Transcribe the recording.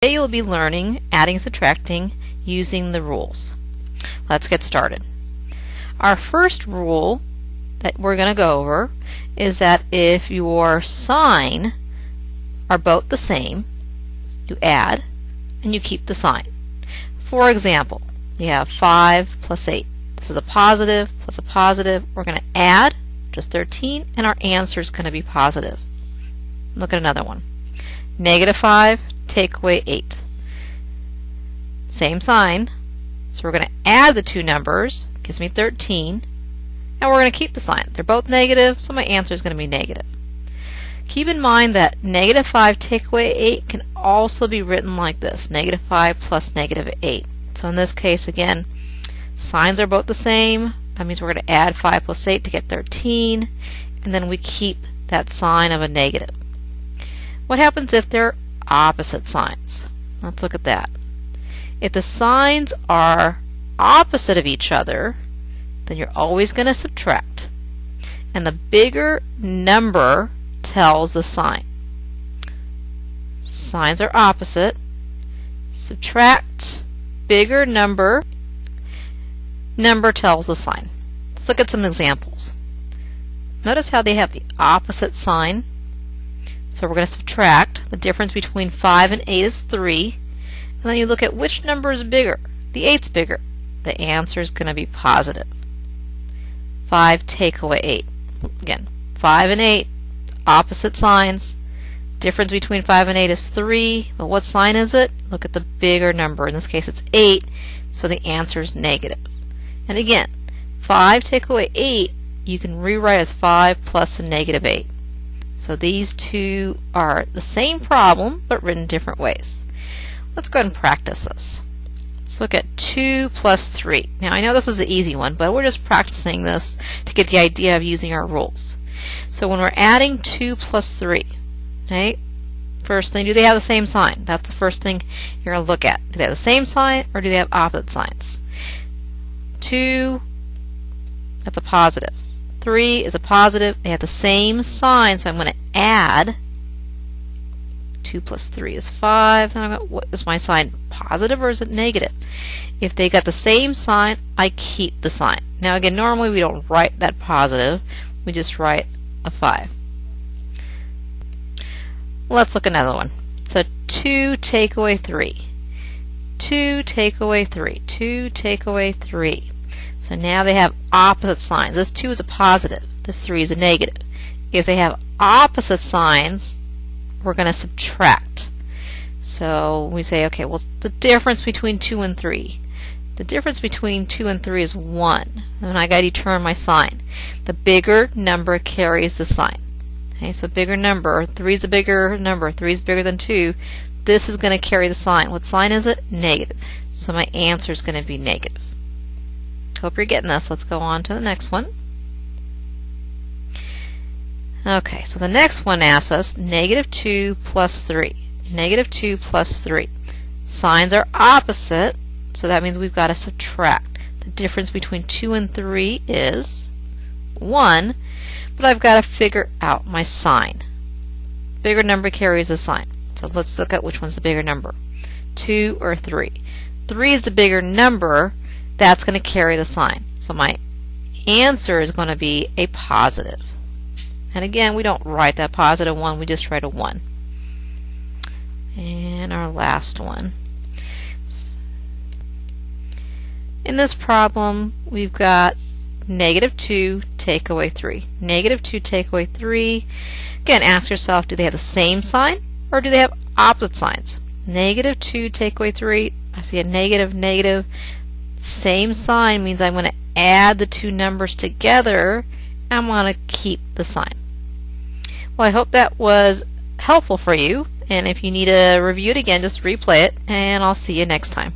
Today you'll be learning adding and subtracting using the rules. Let's get started. Our first rule that we're going to go over is that if your sign are both the same, you add and you keep the sign. For example, you have 5 plus 8. This is a positive plus a positive. We're going to add just 13 and our answer is going to be positive. Look at another one. Negative 5, take away 8. Same sign. So we're going to add the two numbers, gives me 13, and we're going to keep the sign. They're both negative, so my answer is going to be negative. Keep in mind that negative 5 take away 8 can also be written like this, negative 5 plus negative 8. So in this case, again, signs are both the same. That means we're going to add 5 plus 8 to get 13, and then we keep that sign of a negative. What happens if they're opposite signs? Let's look at that. If the signs are opposite of each other, then you're always going to subtract. And the bigger number tells the sign. Signs are opposite. Subtract, bigger number, number tells the sign. Let's look at some examples. Notice how they have the opposite sign. So we're going to subtract. The difference between 5 and 8 is 3. And then you look at which number is bigger. The 8's bigger. The answer is going to be positive. 5 take away 8. Again, 5 and 8, opposite signs. Difference between 5 and 8 is 3. But what sign is it? Look at the bigger number. In this case, it's 8. So the answer is negative. And again, 5 take away 8, you can rewrite as 5 plus a negative 8. So these two are the same problem, but written different ways. Let's go ahead and practice this. Let's look at 2 plus 3. Now I know this is the easy one, but we're just practicing this to get the idea of using our rules. So when we're adding 2 plus 3, okay, first thing, do they have the same sign? That's the first thing you're going to look at. Do they have the same sign or do they have opposite signs? 2, that's a positive. 3 is a positive. They have the same sign, so I'm going to add. 2 plus 3 is 5. And I'm going, what is my sign? Positive or is it negative? If they got the same sign, I keep the sign. Now again, normally we don't write that positive. We just write a 5. Let's look at another one. So 2 take away 3. 2 take away 3. 2 take away 3. So now they have opposite signs. This 2 is a positive. This 3 is a negative. If they have opposite signs, we're going to subtract. So we say, okay, well, the difference between 2 and 3. The difference between 2 and 3 is 1. And I got to determine my sign. The bigger number carries the sign. Okay, so bigger number, 3 is a bigger number, 3 is bigger than 2. This is going to carry the sign. What sign is it? Negative. So my answer is going to be negative. Hope you're getting this. Let's go on to the next one. Okay, so the next one asks us negative 2 plus 3. Negative 2 plus 3. Signs are opposite, so that means we've got to subtract. The difference between 2 and 3 is 1, but I've got to figure out my sign. Bigger number carries a sign. So let's look at which one's the bigger number. 2 or 3. 3 is the bigger number. That's going to carry the sign. So my answer is going to be a positive. And again, we don't write that positive 1, we just write a 1. And our last one. In this problem, we've got negative 2 take away 3. Negative 2 take away 3. Again, ask yourself, do they have the same sign or do they have opposite signs? Negative 2 take away 3. I see a negative, negative. Same sign means I'm going to add the two numbers together and I'm going to keep the sign. Well, I hope that was helpful for you, and if you need to review it again, just replay it, and I'll see you next time.